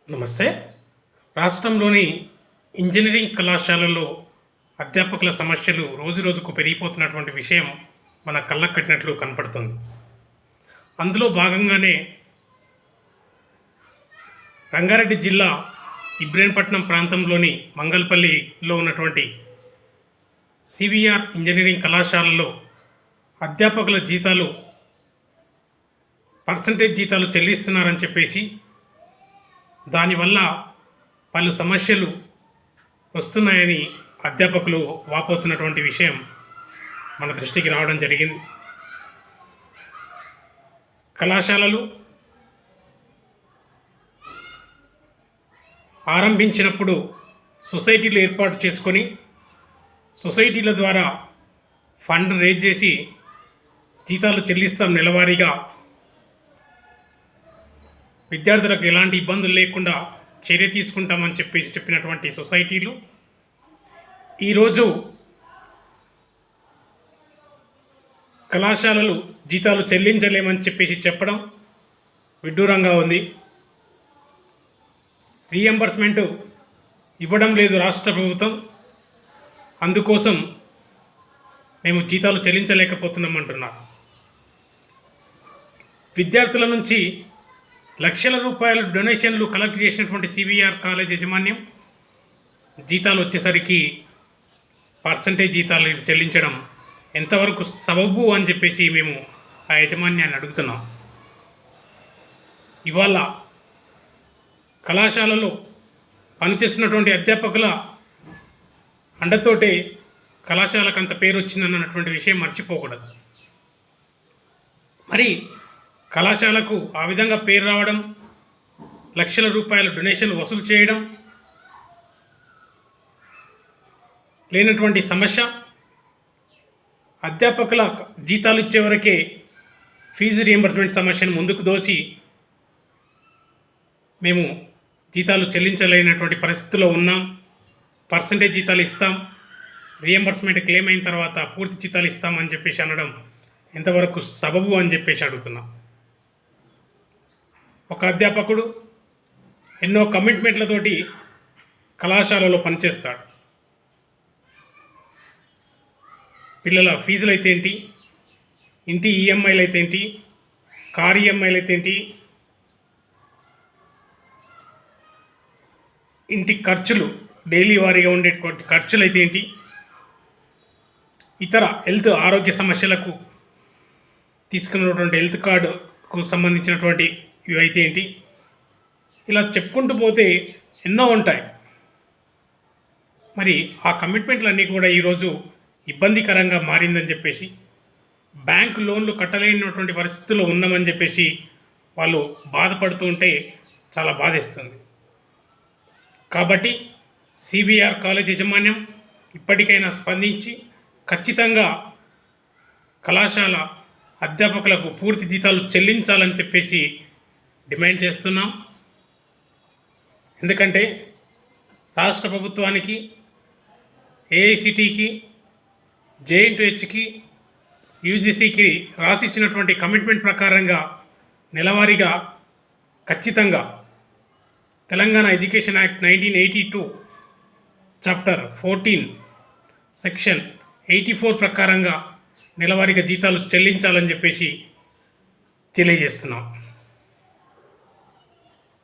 నమస్తే. రాష్ట్రంలోని ఇంజనీరింగ్ కళాశాలల్లో అధ్యాపకుల సమస్యలు రోజురోజుకు పెరిగిపోతున్నటువంటి విషయం మన కళ్ళకు కట్టినట్లు కనపడుతుంది. అందులో భాగంగానే రంగారెడ్డి జిల్లా ఇబ్రహీంపట్నం ప్రాంతంలోని మంగళపల్లిలో ఉన్నటువంటి సివిఆర్ ఇంజనీరింగ్ కళాశాలలో అధ్యాపకుల జీతాలు పర్సంటేజ్ జీతాలు చెల్లిస్తున్నారని చెప్పేసి దానివల్ల పలు సమస్యలు వస్తున్నాయని అధ్యాపకులు వాపోతున్నటువంటి విషయం మన దృష్టికి రావడం జరిగింది. కళాశాలలు ఆరంభించినప్పుడు సొసైటీలు ఏర్పాటు చేసుకొని సొసైటీల ద్వారా ఫండ్ రేజ్ చేసి జీతాలు చెల్లిస్తాం నెలవారీగా, విద్యార్థులకు ఎలాంటి ఇబ్బందులు లేకుండా చర్య తీసుకుంటామని చెప్పినటువంటి సొసైటీలు ఈరోజు కళాశాలలు జీతాలు చెల్లించలేమని చెప్పడం విడ్డూరంగా ఉంది. రీఎంబర్స్మెంట్ ఇవ్వడం లేదు రాష్ట్ర ప్రభుత్వం, అందుకోసం మేము జీతాలు చెల్లించలేకపోతున్నాం అంటున్నారు. విద్యార్థుల నుంచి లక్షల రూపాయల డొనేషన్లు కలెక్ట్ చేసినటువంటి సివిఆర్ కాలేజ్ యాజమాన్యం జీతాలు వచ్చేసరికి పర్సంటేజ్ జీతాలు చెల్లించడం ఎంతవరకు సబబు అని చెప్పేసి మేము ఆ యాజమాన్యాన్ని అడుగుతున్నాం. ఇవాళ కళాశాలలో పనిచేస్తున్నటువంటి అధ్యాపకుల అండతోటే కళాశాలకు అంత పేరు వచ్చిందన్నటువంటి విషయం మర్చిపోకూడదు. మరి కళాశాలకు ఆ విధంగా పేరు రావడం, లక్షల రూపాయల డొనేషన్లు వసూలు చేయడం లేనటువంటి సమస్య, అధ్యాపకుల జీతాలు ఇచ్చే వరకే ఫీజు రియంబర్స్మెంట్ సమస్యను ముందుకు దోసి మేము జీతాలు చెల్లించలేనటువంటి పరిస్థితిలో ఉన్నాం, పర్సంటేజ్ జీతాలు ఇస్తాం, రియంబర్స్మెంట్ క్లెయిమ్ అయిన తర్వాత పూర్తి జీతాలు ఇస్తామని చెప్పేసి అనడం ఎంతవరకు సబబు అని చెప్పేసి అడుగుతున్నాం. ఒక అధ్యాపకుడు ఎన్నో కమిట్మెంట్లతోటి కళాశాలలో పనిచేస్తాడు. పిల్లల ఫీజులు అయితే ఏంటి, ఇంటి ఈఎంఐలు అయితే ఏంటి, కారు ఈఎంఐలు అయితే ఏంటి, ఇంటి ఖర్చులు డైలీ వారీగా ఉండేటువంటి ఖర్చులు అయితే ఏంటి, ఇతర హెల్త్ ఆరోగ్య సమస్యలకు తీసుకున్నటువంటి హెల్త్ కార్డుకు సంబంధించినటువంటి ఇవైతే ఏంటి, ఇలా చెప్పుకుంటూ పోతే ఎన్నో ఉంటాయి. మరి ఆ కమిట్మెంట్లన్నీ కూడా ఈరోజు ఇబ్బందికరంగా మారిందని చెప్పేసి, బ్యాంకు లోన్లు కట్టలేనటువంటి పరిస్థితుల్లో ఉన్నామని చెప్పేసి వాళ్ళు బాధపడుతూ ఉంటే చాలా బాధేస్తుంది. కాబట్టి సివిఆర్ కాలేజ్ యాజమాన్యం ఇప్పటికైనా స్పందించి ఖచ్చితంగా కళాశాల అధ్యాపకులకు పూర్తి జీతాలు చెల్లించాలని చెప్పేసి డిమాండ్ చేస్తున్నాం. ఎందుకంటే రాష్ట్ర ప్రభుత్వానికి, ఏఐసిటికి, జేఎన్టీయూహెచ్కి, యూజీసీకి రాసిచ్చినటువంటి కమిట్మెంట్ ప్రకారంగా నెలవారీగా ఖచ్చితంగా Telangana education act 1982 chapter 14 section 84 ప్రకారంగా నెలవారీగా జీతాలు చెల్లించాలని చెప్పేసి తెలియజేస్తున్నాం.